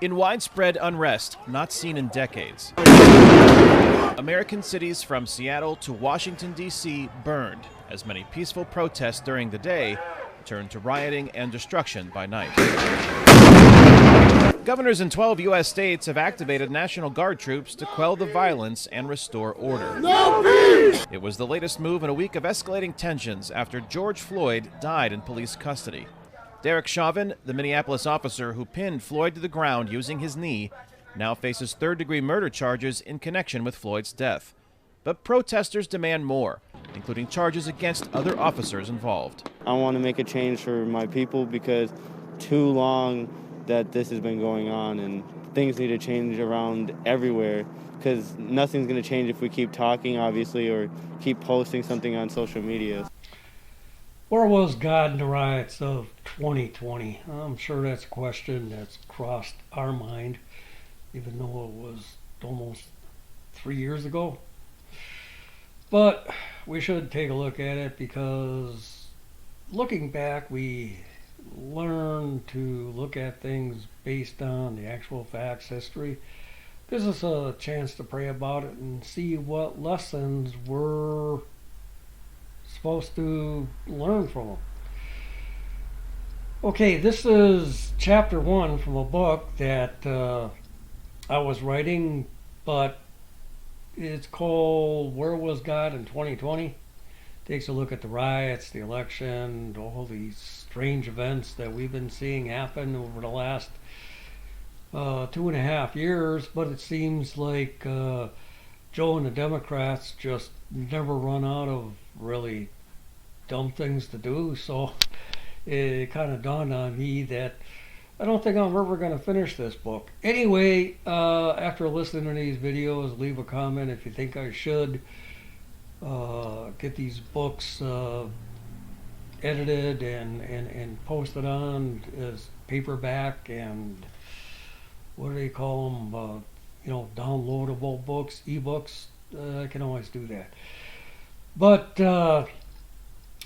In widespread unrest not seen in decades, American cities from Seattle to Washington, D.C. burned as many peaceful protests during the day turned to rioting and destruction by night. Governors in 12 U.S. states have activated National Guard troops to quell the violence and restore order. No peace! It was the latest move in a week of escalating tensions after George Floyd died in police custody. Derek Chauvin, the Minneapolis officer who pinned Floyd to the ground using his knee, now faces third-degree murder charges in connection with Floyd's death. But protesters demand more, including charges against other officers involved. I want to make a change for my people because too long that this has been going on and things need to change around everywhere because nothing's going to change if we keep talking, obviously, or keep posting something on social media. Where was God in the riots of 2020? I'm sure that's a question that's crossed our mind, even though it was almost 3 years ago. But we should take a look at it because looking back, we learn to look at things based on the actual facts, history. Gives us a chance to pray about it and see what lessons we're supposed to learn from them. Okay, this is chapter 1 from a book that I was writing, but it's called Where Was God in 2020? Takes a look at the riots, the election, all these strange events that we've been seeing happen over the last 2.5 years, but it seems like Joe and the Democrats just never run out of really dumb things to do, so it kind of dawned on me that I don't think I'm ever going to finish this book. Anyway, after listening to these videos, leave a comment if you think I should get these books edited and posted on as paperback and what do they call them, downloadable books, ebooks. I can always do that. But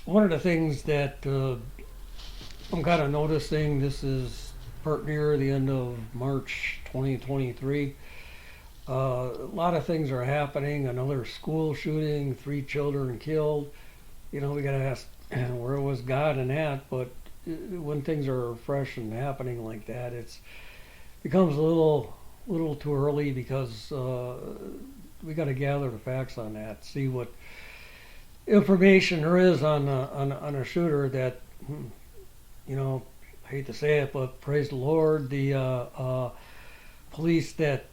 one of the things that I'm kind of noticing, this is near the end of March 2023. A lot of things are happening. Another school shooting, 3 children killed. We got to ask, where was God in that? But when things are fresh and happening like that, it becomes a little too early because we got to gather the facts on that, see what information there is on a shooter that, I hate to say it, but praise the Lord, the police that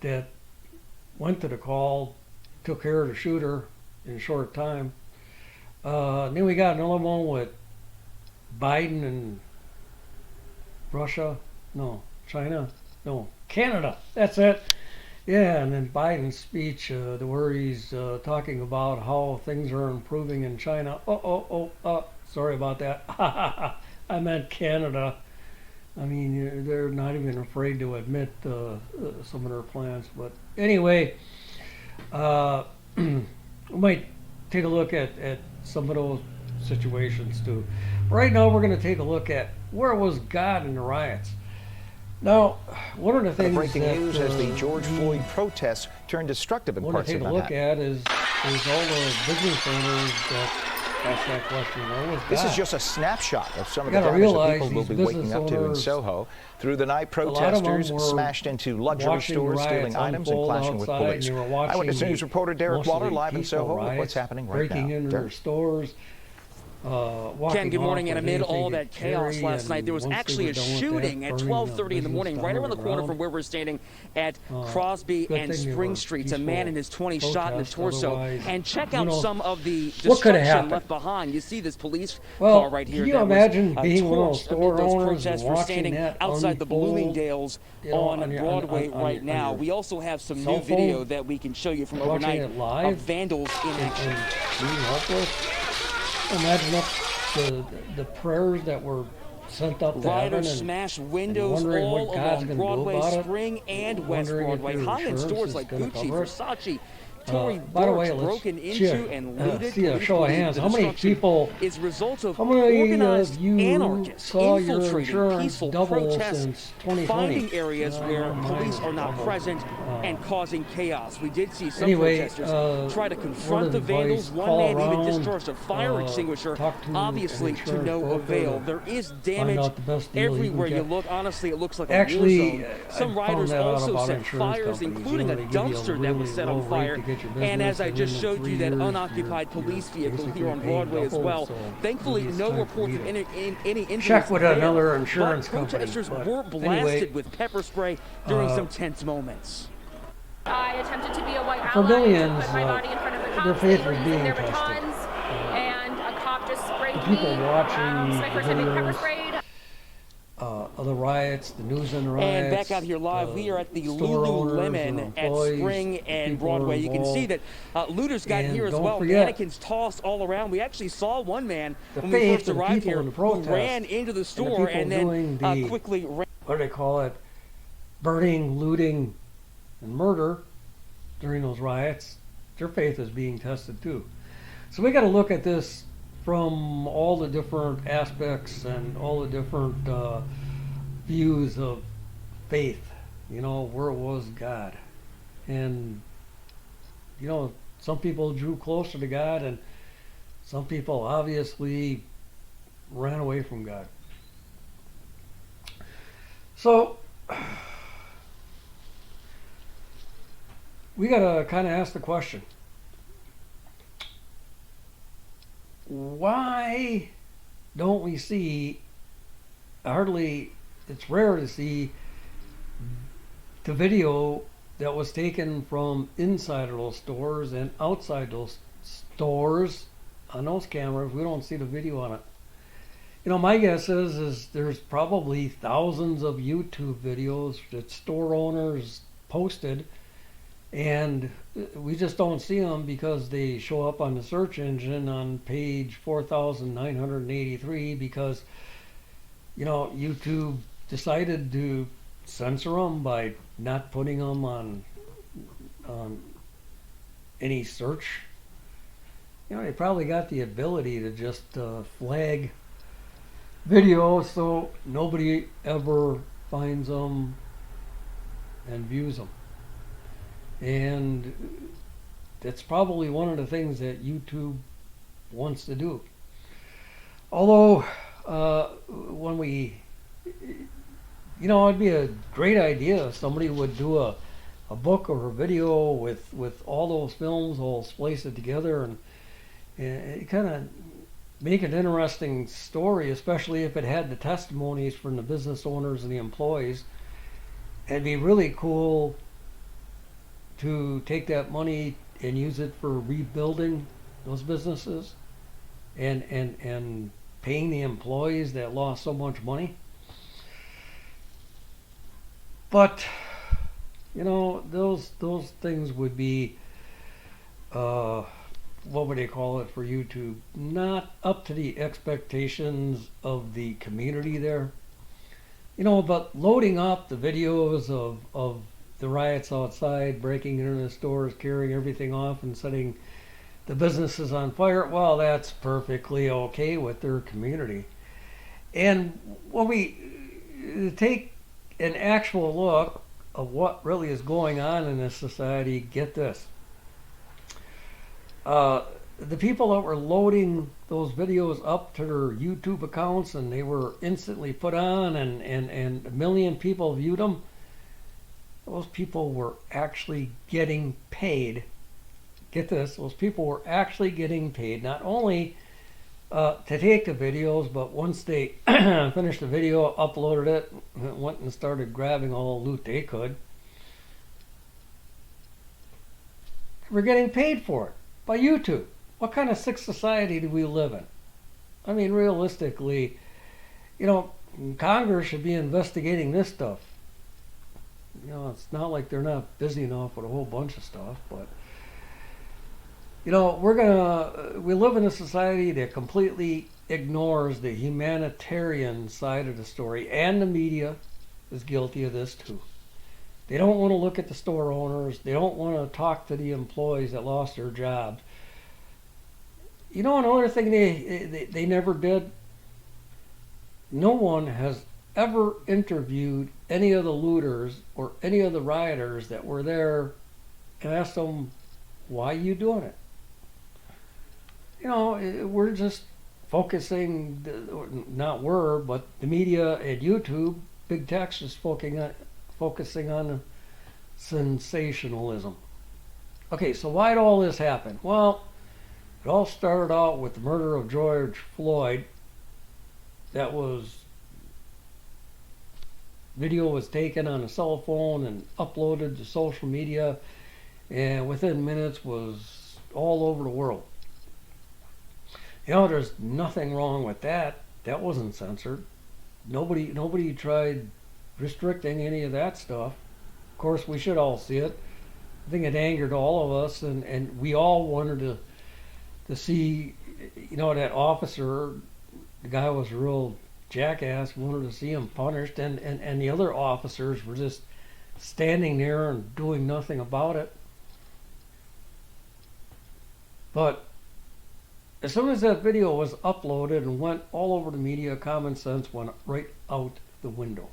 went to the call took care of the shooter in a short time. Then we got another one with Biden and Canada, that's it. Yeah, and then Biden's speech, where he's talking about how things are improving in China. Sorry about that. I meant Canada. I mean, they're not even afraid to admit some of their plans. But anyway, we might take a look at some of those situations too. Right now, we're going to take a look at where was God in the riots. Now, one of the things breaking news as the George Floyd protests turned destructive in parts of Manhattan. What I take a look at is all the business owners that ask that question. Where was God? This is just a snapshot of some of the damage that people will be waking up to in Soho. Through the night, protesters smashed into luxury stores, stealing items and clashing with police. Eyewitness News reporter Derek Waller live in Soho with what's happening right now. Breaking into their stores. Ken, good morning. And amid all that chaos last night, there was actually a shooting at 12:30 in the morning, right around the corner from where we're standing at Crosby and Spring Streets. A man in his 20s shot in the torso. And check out some of the destruction left behind. You see this police car right here. Can you imagine being one of those store owners and we're standing outside the Bloomingdales on Broadway right now. We also have some new video that we can show you from overnight of vandals in action. Imagine the prayers that were sent up to heaven. Riders smashed windows all along Broadway, Spring and West Broadway. High-end stores like Gucci, Versace, Tory by the way, broken into and looted. See a show of hands. How many people? Is result of how many organized of you anarchists saw your infiltrating insurance peaceful double protests, since 2020? finding areas where police are not present and causing chaos. We did see some protesters try to confront the vandals. One man even discharged a fire extinguisher, obviously to no avail. There is damage everywhere you look. Honestly, it looks like a war zone. Some riders also set fires, including a dumpster that was set on fire. And as I just showed you, that unoccupied police vehicle here on Broadway as well. Thankfully, no reports of any injuries. Check with another insurance company. Protesters were blasted with pepper spray during some tense moments. I attempted to be a white ally. For millions, put my body in front of the cops. their faith They was were being using their tested. batons, and a cop just sprayed The people me. watching So my first time being pepper sprayed. Of the riots, the news and riots. And back out here live, we are at the Lululemon at Spring and Broadway. You can see that looters got here as well. Mannequins tossed all around. We actually saw one man when we first arrived here who ran into the store and then quickly ran. What do they call it? Burning, looting, and murder during those riots. Their faith is being tested too. So we got to look at this from all the different aspects and all the different views of faith, you know, where was God. And, you know, some people drew closer to God and some people obviously ran away from God. So, we got to kind of ask the question, why don't we see, it's rare to see the video that was taken from inside of those stores and outside those stores on those cameras. We don't see the video on it. You know, my guess is there's probably thousands of YouTube videos that store owners posted, and we just don't see them because they show up on the search engine on page 4,983 because, you know, YouTube decided to censor them by not putting them on any search. You know, they probably got the ability to just flag videos so nobody ever finds them and views them. And that's probably one of the things that YouTube wants to do. Although, when we, you know, it'd be a great idea if somebody would do a book or a video with all those films all spliced together and kind of make an interesting story, especially if it had the testimonies from the business owners and the employees. It'd be really cool to take that money and use it for rebuilding those businesses and paying the employees that lost so much money. But, you know, those things would be, what would they call it for YouTube? Not up to the expectations of the community there. You know, but loading up the videos of the riots outside, breaking into the stores, carrying everything off and setting the businesses on fire, well, that's perfectly okay with their community. And when we take an actual look of what really is going on in this society, get this. The people that were loading those videos up to their YouTube accounts and they were instantly put on and a million people viewed them, those people were actually getting paid. Get this, those people were actually getting paid not only to take the videos, but once they finished the video, uploaded it, went and started grabbing all the loot they could. We're getting paid for it by YouTube. What kind of sick society do we live in? I mean, realistically, you know, Congress should be investigating this stuff. You know, it's not like they're not busy enough with a whole bunch of stuff, but, you know, we live in a society that completely ignores the humanitarian side of the story, and the media is guilty of this too. They don't want to look at the store owners. They don't want to talk to the employees that lost their jobs. You know, another thing they never did? No one has ever interviewed any of the looters or any of the rioters that were there and asked them, why are you doing it? You know, we're just focusing, not we're, but the media and YouTube, big tech is focusing on sensationalism. Okay, so why'd all this happen? Well, it all started out with the murder of George Floyd. Video was taken on a cell phone and uploaded to social media, and within minutes was all over the world. You know, there's nothing wrong with that. That wasn't censored. Nobody tried restricting any of that stuff. Of course, we should all see it. I think it angered all of us, and we all wanted to see, you know, that officer, the guy was a real jackass, wanted to see him punished, and the other officers were just standing there and doing nothing about it. But as soon as that video was uploaded and went all over the media, common sense went right out the window.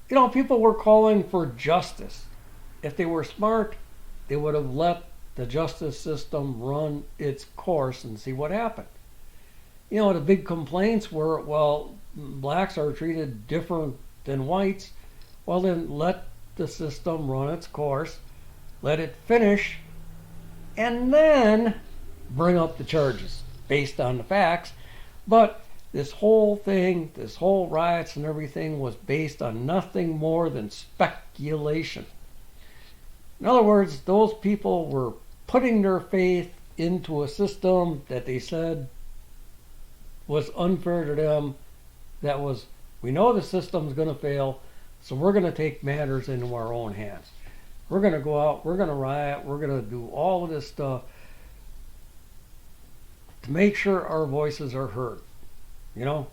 You know, people were calling for justice. If they were smart, they would have let the justice system run its course and see what happened. You know, the big complaints were, well, blacks are treated different than whites. Well, then let the system run its course, let it finish, and then bring up the charges based on the facts. But this whole thing, this whole riots and everything was based on nothing more than speculation. In other words, those people were putting their faith into a system that they said was unfair to them. That was, we know the system's going to fail, so we're going to take matters into our own hands. We're going to go out, we're going to riot, we're going to do all of this stuff to make sure our voices are heard. You know?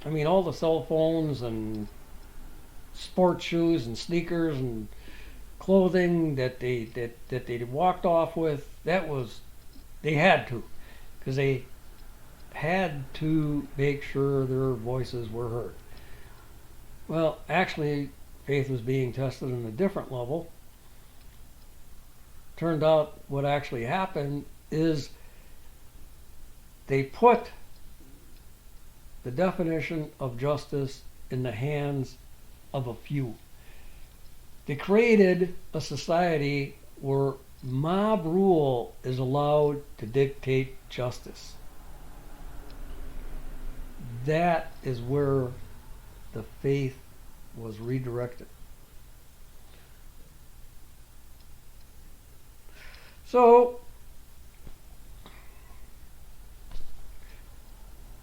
I mean, all the cell phones and sports shoes and sneakers and clothing that they walked off with, that was, they had to, because they had to make sure their voices were heard. Well, actually, faith was being tested on a different level. Turned out what actually happened is they put the definition of justice in the hands of a few. They created a society where mob rule is allowed to dictate justice. That is where the faith was redirected. So,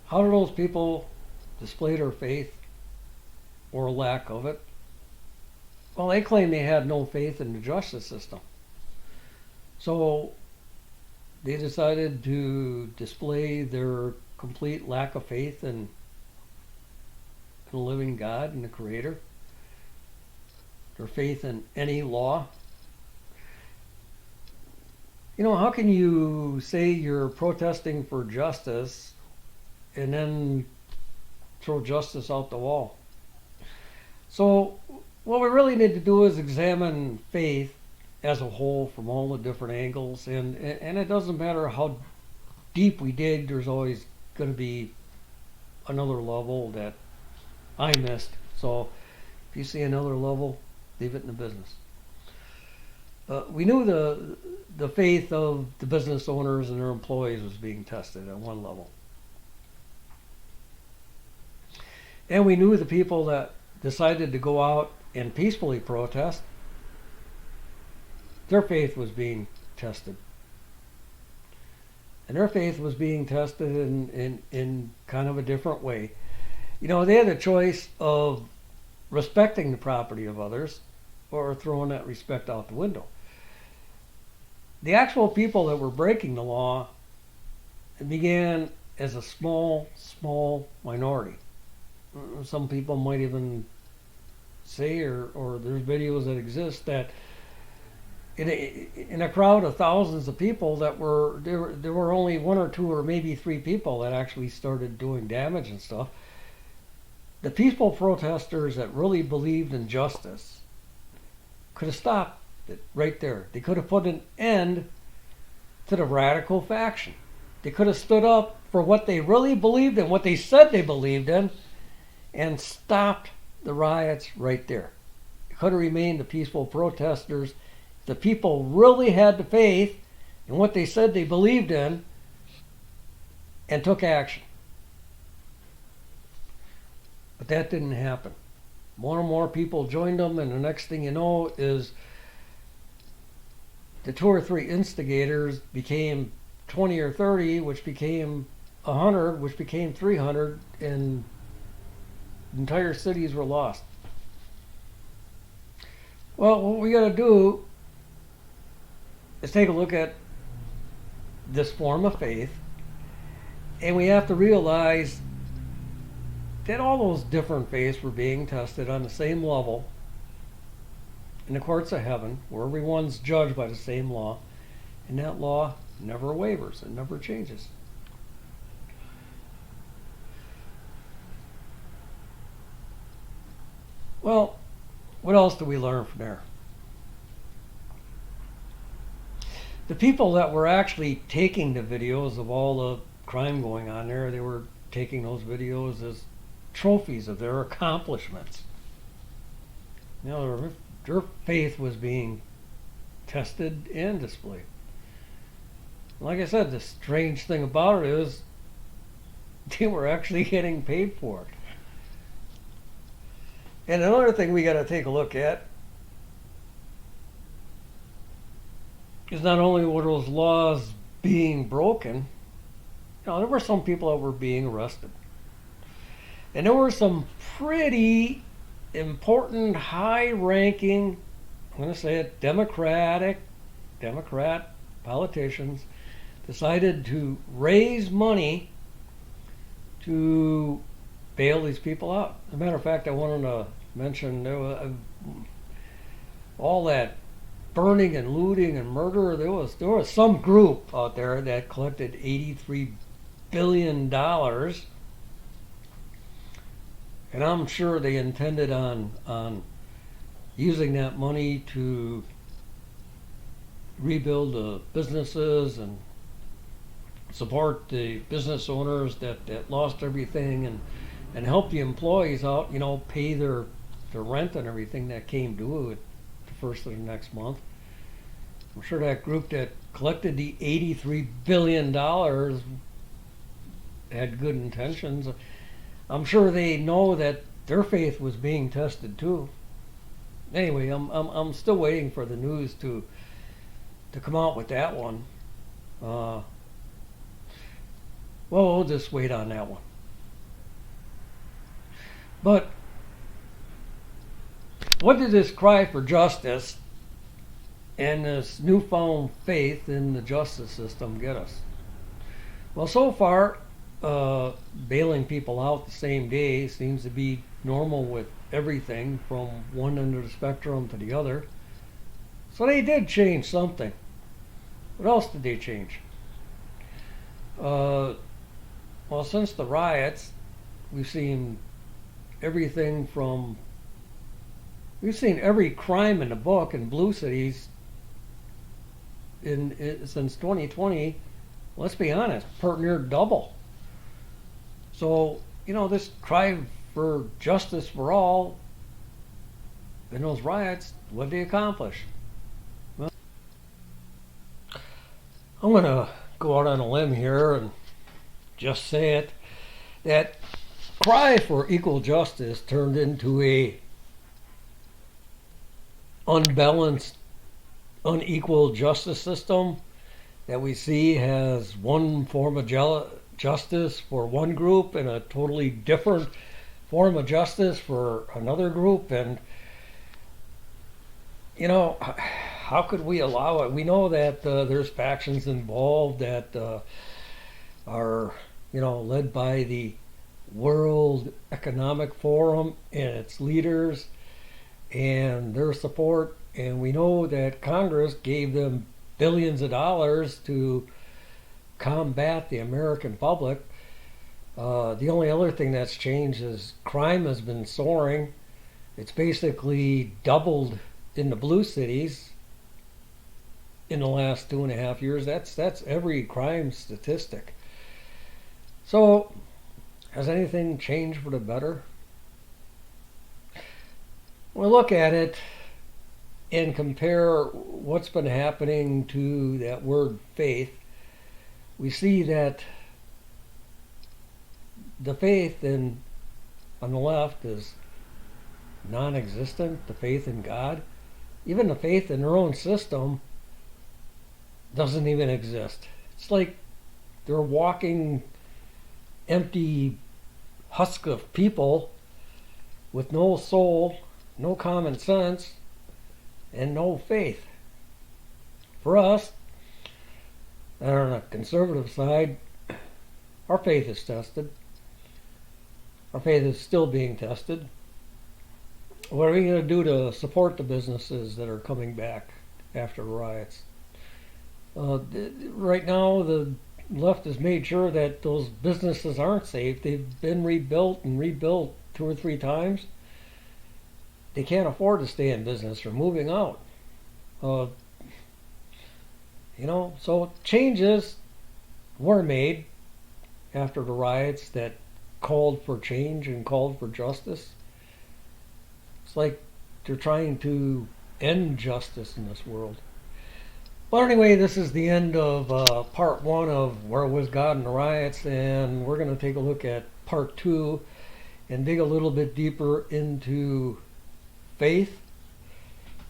how do those people display their faith or lack of it? Well, they claim they had no faith in the justice system. So they decided to display their complete lack of faith in the living God and the Creator, their faith in any law. You know, how can you say you're protesting for justice and then throw justice out the wall? So what we really need to do is examine faith as a whole from all the different angles, and it doesn't matter how deep we dig, there's always going to be another level that I missed. So if you see another level, leave it in the business. We knew the faith of the business owners and their employees was being tested at one level. And we knew the people that decided to go out and peacefully protest, their faith was being tested. And their faith was being tested in kind of a different way. You know, they had a choice of respecting the property of others or throwing that respect out the window. The actual people that were breaking the law began as a small minority. Some people might even say, or there's videos that exist that in a crowd of thousands of people that there were only one or two or maybe three people that actually started doing damage and stuff. The peaceful protesters that really believed in justice could have stopped it right there. They could have put an end to the radical faction. They could have stood up for what they really believed in, what they said they believed in, and stopped the riots right there. It could have remained the peaceful protesters. The people really had the faith in what they said they believed in and took action. But that didn't happen. More and more people joined them, and the next thing you know is the 2 or 3 instigators became 20 or 30, which became 100, which became 300, and entire cities were lost. Well, what we got to do is take a look at this form of faith, and we have to realize that all those different faiths were being tested on the same level in the courts of heaven, where everyone's judged by the same law, and that law never wavers, it never changes. Well, what else do we learn from there? The people that were actually taking the videos of all the crime going on there, they were taking those videos as trophies of their accomplishments. You know, their faith was being tested and displayed. Like I said, the strange thing about it is they were actually getting paid for it. And another thing we got to take a look at is not only were those laws being broken, you know, there were some people that were being arrested. And there were some pretty important, high-ranking, I'm going to say it, Democrat politicians decided to raise money to bail these people out. As a matter of fact, I wanted to mention there was, all that burning and looting and murder. There was some group out there that collected $83 billion, and I'm sure they intended on using that money to rebuild the businesses and support the business owners that lost everything, and help the employees out, you know, pay their rent and everything that came due at the first of the next month. I'm sure that group that collected the $83 billion had good intentions. I'm sure they know that their faith was being tested too. Anyway, I'm still waiting for the news to come out with that one. Well, we'll just wait on that one. But what did this cry for justice and this newfound faith in the justice system get us? Well, so far, bailing people out the same day seems to be normal with everything from one end of the spectrum to the other. So they did change something. What else did they change? Well, since the riots, we've seen everything from, we've seen every crime in the book in blue cities since 2020, let's be honest, pretty near double. So, you know, this cry for justice for all in those riots, what did they accomplish? Well, I'm going to go out on a limb here and just say it, that cry for equal justice turned into a unbalanced, unequal justice system that we see has one form of justice for one group and a totally different form of justice for another group. And, you know, how could we allow it? We know that there's factions involved that are, you know, led by the World Economic Forum and its leaders. and their support, and we know that Congress gave them billions of dollars to combat the American public. The only other thing that's changed is crime has been soaring. It's basically doubled in the blue cities in the last 2.5 years. That's every crime statistic. So, has anything changed for the better? When we look at it and compare what's been happening to that word faith, we see that the faith on the left is non-existent. The faith in God, even the faith in their own system, doesn't even exist. It's like they're walking empty husk of people with no soul, no common sense, and no faith. For us, on the conservative side, our faith is tested. Our faith is still being tested. What are we going to do to support the businesses that are coming back after the riots? Right now, the left has made sure that those businesses aren't safe. They've been rebuilt and rebuilt 2 or 3 times. They can't afford to stay in business. They're moving out. So changes were made after the riots that called for change and called for justice. It's like they're trying to end justice in this world. But anyway, this is the end of part 1 of Where Was God in the Riots, and we're going to take a look at part 2 and dig a little bit deeper into faith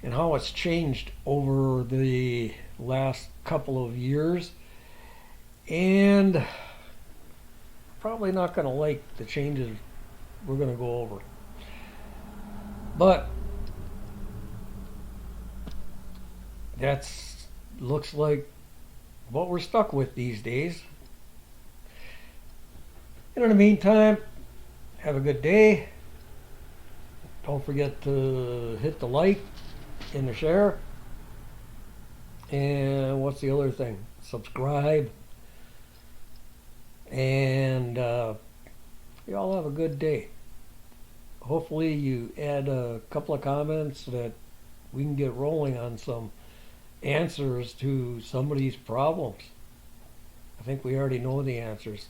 and how it's changed over the last couple of years. And probably not going to like the changes we're going to go over. But that's looks like what we're stuck with these days. And in the meantime, have a good day. Don't forget to hit the like and the share. And what's the other thing? Subscribe. And you all have a good day. Hopefully you add a couple of comments so that we can get rolling on some answers to some of these problems. I think we already know the answers.